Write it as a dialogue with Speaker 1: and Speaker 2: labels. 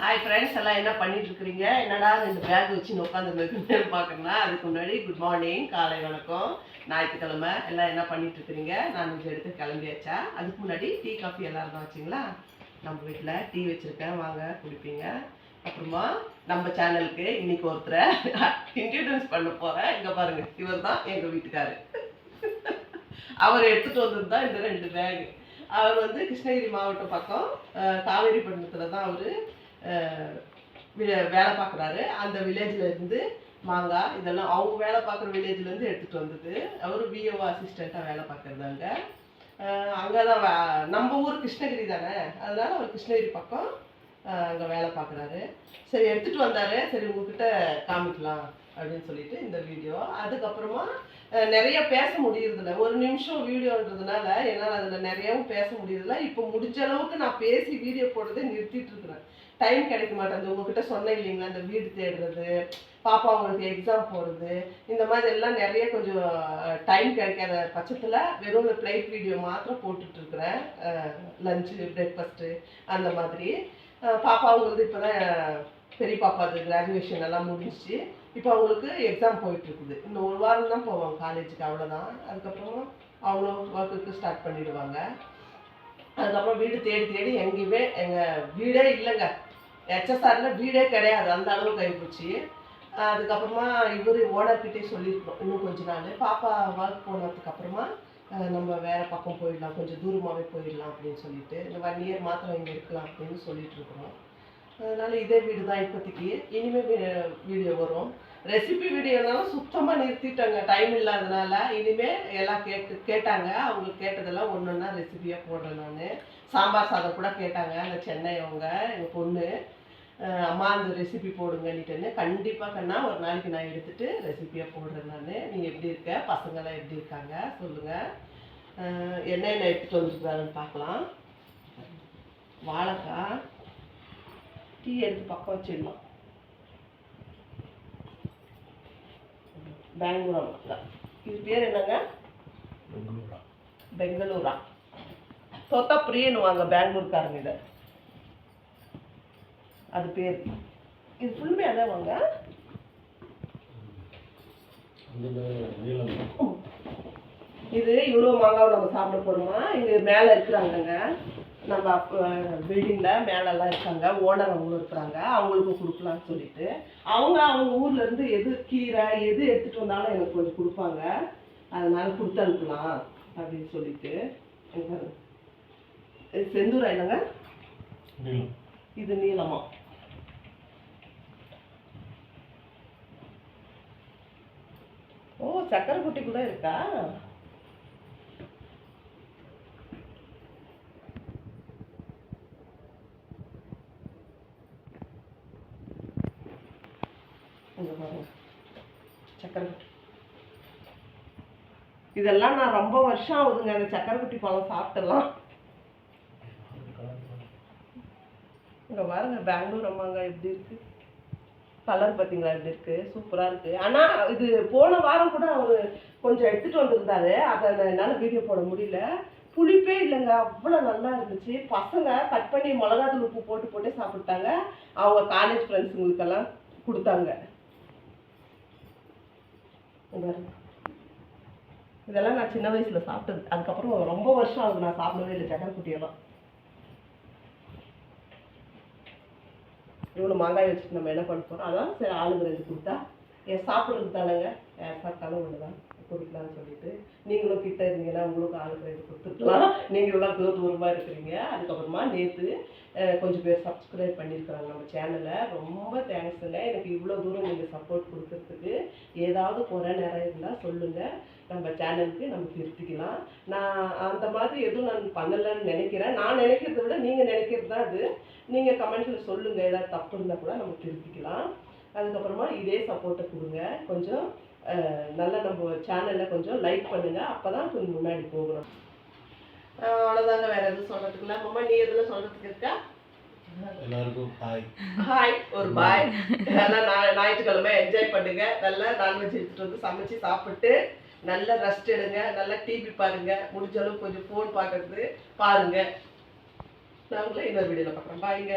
Speaker 1: Hi friends, எல்லாம் என்ன பண்ணிட்டு இருக்கிறீங்க? என்னடா ரெண்டு பேக் வச்சு உட்காந்துருக்குன்னு பார்க்கணும்னா அதுக்கு முன்னாடி குட் மார்னிங், காலை வணக்கம். ஞாயிற்றுக்கிழமை எல்லாம் என்ன பண்ணிட்டு இருக்கிறீங்க? நான் கொஞ்சம் எடுத்து கிளம்பியாச்சா? அதுக்கு முன்னாடி டீ காஃபி எல்லாரும் தான் வச்சிங்களா? நம்ம வீட்டில் டீ வச்சுருக்கேன், வாங்க குடிப்பீங்க. அப்புறமா நம்ம சேனலுக்கு இன்னைக்கு ஒருத்தரை இன்ட்ரடியூஸ் பண்ண போகிறேன். இங்கே பாருங்கள், இவர் தான் எங்கள் வீட்டுக்காரு. அவர் எடுத்துகிட்டு வந்தது தான் இந்த ரெண்டு பேகு. அவர் வந்து கிருஷ்ணகிரி மாவட்டம் பக்கம் காவேரிப்பட்டினத்தில் தான் அவர் வேலை பார்க்குறாரு. அந்த வில்லேஜில் இருந்து மாங்காய் இதெல்லாம் அவங்க வேலை பார்க்குற வில்லேஜ்லேருந்து எடுத்துகிட்டு வந்தது. அவர் விஓ அசிஸ்டண்ட்டாக வேலை பார்க்குறது அங்கே தான் நம்ம ஊர் கிருஷ்ணகிரி தானே, அதனால் அவர் கிருஷ்ணகிரி பக்கம் அங்கே வேலை பார்க்குறாரு. சரி எடுத்துகிட்டு வந்தார், சரி உங்ககிட்ட காமிக்கலாம் அப்படின்னு சொல்லிட்டு இந்த வீடியோ. அதுக்கப்புறமா நிறைய பேச முடியறதில்ல, ஒரு நிமிஷம் வீடியோன்றதுனால என்னால் அதில் நிறையாவும் பேச முடியறதில்ல. இப்போ முடிஞ்ச அளவுக்கு நான் பேசி வீடியோ போடுறதை நிறுத்திட்டு இருக்கிறேன். டைம் கிடைக்க மாட்டேங்குது. உங்ககிட்ட சொன்னேன் இல்லைங்களா, இந்த வீடு தேடுறது, பாப்பா அவங்களுக்கு எக்ஸாம் போகிறது, இந்த மாதிரி எல்லாம் நிறைய கொஞ்சம் டைம் கிடைக்காத பட்சத்தில் வெறும் இந்த பிளைட் வீடியோ மாத்திரம் போட்டுட்ருக்குறேன். லஞ்சு, பிரேக்ஃபாஸ்ட்டு அந்த மாதிரி. பாப்பா அவங்களுக்கு இப்போ தான் பெரிய பாப்பா அது கிராஜுவேஷன் எல்லாம் முடிஞ்சிச்சு. இப்போ அவங்களுக்கு எக்ஸாம் போயிட்டுருக்குது. இன்னும் ஒரு வாரம் தான் போவாங்க காலேஜுக்கு, அவ்வளோதான். அதுக்கப்புறம் அவங்களும் ஒர்க்குக்கு ஸ்டார்ட் பண்ணிடுவாங்க. அதுக்கப்புறம் வீடு தேடி தேடி எங்கேயுமே எங்கள் வீடே இல்லைங்க. ஹெச்எஸ்ஆரில் வீடே கிடையாது, அந்த அளவுக்கு ஆகிப்போச்சு. அதுக்கப்புறமா இவர் ஓனர்கிட்டே சொல்லியிருக்கோம், இன்னும் கொஞ்ச நாள் பாப்பா ஒர்க் போனதுக்கப்புறமா நம்ம வேறு பக்கம் போயிடலாம், கொஞ்சம் தூரமாகவே போயிடலாம் அப்படின்னு சொல்லிட்டு இந்த 1 இயர் மாத்திரம் இங்கே இருக்கலாம் அப்படின்னு சொல்லிட்டு இருக்கிறோம். அதனால் இதே வீடு தான் இப்போதைக்கு. இனிமேல் வீடியோ வரும். ரெசிபி வீடியோனாலும் சுத்தமாக நிறுத்திட்டாங்க, டைம் இல்லாதனால. இனிமேல் எல்லாம் கேட்டாங்க, அவங்க கேட்டதெல்லாம் ஒன்று ஒன்றா ரெசிபியாக போடுறேன் நான். சாம்பார் சாதம் கூட கேட்டாங்க அந்த சென்னை அவங்க, எங்கள் பொண்ணு. அம்மா அந்த ரெசிபி போடுங்கன்னுட்டுன்னு. கண்டிப்பாக கண்ணா ஒரு நாளைக்கு நான் எடுத்துகிட்டு ரெசிபியாக போடுறேன் நான். நீங்கள் எப்படி இருக்க, பசங்களாம் எப்படி இருக்காங்க சொல்லுங்கள். என்னென்ன எடுத்துகிட்டு வந்துருக்குறாருன்னு பார்க்கலாம். வாழைக்காய், டீ எடுத்து பக்கம் வச்சிடலாம். பெங்களூரா, இது பேர் என்னங்க? பெங்களூரா. தோத்தா பிரியன்னு வாங்க பெங்களூர்காரங்க இதை, அது பேர். இது ஃபுல்லுமே அதான் வாங்க. இது இவ்வளோ மாங்காவை நம்ம சாப்பிட போகிறோமா? இங்கே மேலே இருக்கிறாங்கங்க, நம்ம பில்டிங்கில் மேலெல்லாம் இருக்காங்க, ஓனர் அவங்களும் இருக்கிறாங்க, அவங்களுக்கும் கொடுக்கலான்னு சொல்லிட்டு. அவங்க ஊர்லேருந்து எது கீரை எது எடுத்துகிட்டு வந்தாலும் எனக்கு கொஞ்சம் கொடுப்பாங்க, அதனால கொடுத்து அனுப்பலாம் அப்படின்னு சொல்லிட்டு. இது செந்தூரா இல்லைங்க, இது நீளமா. ஓ, சக்கரை குட்டி கூட இருக்கா? சக்கரை குட்டி இதெல்லாம் நான் ரொம்ப வருஷம் ஆகுதுங்க அந்த சக்கரை குட்டி பழம் சாப்பிட்டலாம். இங்கே பாருங்க பெங்களூர் அம்மாங்க எப்படி இருக்கு, கலர் பார்த்தீங்களா எப்படி இருக்கு, சூப்பராக இருக்கு. ஆனால் இது போன வாரம் கூட அவர் கொஞ்சம் எடுத்துகிட்டு வந்திருந்தாரு, அதை என்னால் வீடியோ போட முடியல. புளிப்பே இல்லைங்க, அவ்வளோ நல்லா இருந்துச்சு. பசங்க கட் பண்ணி மிளகாத்தூள் உப்பு போட்டு போட்டே சாப்பிட்டாங்க. அவங்க காலேஜ் ஃப்ரெண்ட்ஸுங்களுக்கெல்லாம் கொடுத்தாங்க. இதெல்லாம் நான் சின்ன வயசில் சாப்பிட்டது. அதுக்கப்புறம் ரொம்ப வருஷம் ஆகுது நான் சாப்பிடவே இல்லை சக்கரை குட்டியெல்லாம். இவ்வளோ மாங்காய் வச்சுட்டு நம்ம என்ன பண்ண போகிறோம், அதான் சரி ஆளுங்க 2 கொடுத்தா சாப்பிட்றது தானேங்க, சாப்பிட்டாலும் ஒன்று தான் கொடுக்கலான்னு சொல்லிட்டு. நீங்களும் கிட்ட இருந்தீங்கன்னா உங்களுக்கு ஆளுக்கு 2 கொடுத்துருக்கலாம். நீங்களும் தூரமாக இருக்கிறீங்க. அதுக்கப்புறமா நேற்று கொஞ்சம் பேர் சப்ஸ்கிரைப் பண்ணியிருக்கிறாங்க நம்ம சேனலை, ரொம்ப தேங்க்ஸுங்க. எனக்கு இவ்வளோ தூரம் நீங்கள் சப்போர்ட் கொடுக்கறதுக்கு. ஏதாவது குறை நேரம் இருந்தால் சொல்லுங்கள், நம்ம சேனலுக்கு நம்ம திருத்திக்கலாம். நான் அந்த மாதிரி எதுவும் நான் பண்ணலைன்னு நினைக்கிறேன். நான் நினைக்கிறத விட நீங்கள் நினைக்கிறது தான் அது. நீங்கள் கமெண்ட்ஸில் சொல்லுங்கள், ஏதாவது தப்பு இருந்தால் கூட நம்ம திருத்திக்கலாம். அதுக்கப்புறமா இதே சப்போர்ட்டை கொடுங்க. கொஞ்சம் நல்லா நம்ம சேனலில் கொஞ்சம் லைக் பண்ணுங்கள், அப்போ தான் கொஞ்சம் முன்னாடி போகணும். அவ்வளோதாங்க, வேறு எதுவும் சொல்கிறதுக்குல. அம்மா நீ எதுவும் சொல்கிறதுக்கு இருக்கா? எல்லாருக்கும் ஹாய் ஹாய், ஒரு பாய். நல்லா ஞாயிற்றுக்கிழமை என்ஜாய் பண்ணுங்க. நல்லா நான்வெஜ் எடுத்துகிட்டு வந்து சமைச்சு சாப்பிட்டு நல்லா ரெஸ்ட் எடுங்க, நல்லா டிவி பாருங்கள், முடிஞ்ச அளவுக்கு கொஞ்சம் ஃபோன் பார்க்கறது பாருங்கள். நான் உங்களை இன்னொரு வீடியோவில் பார்க்குறேன். பாய்ங்க.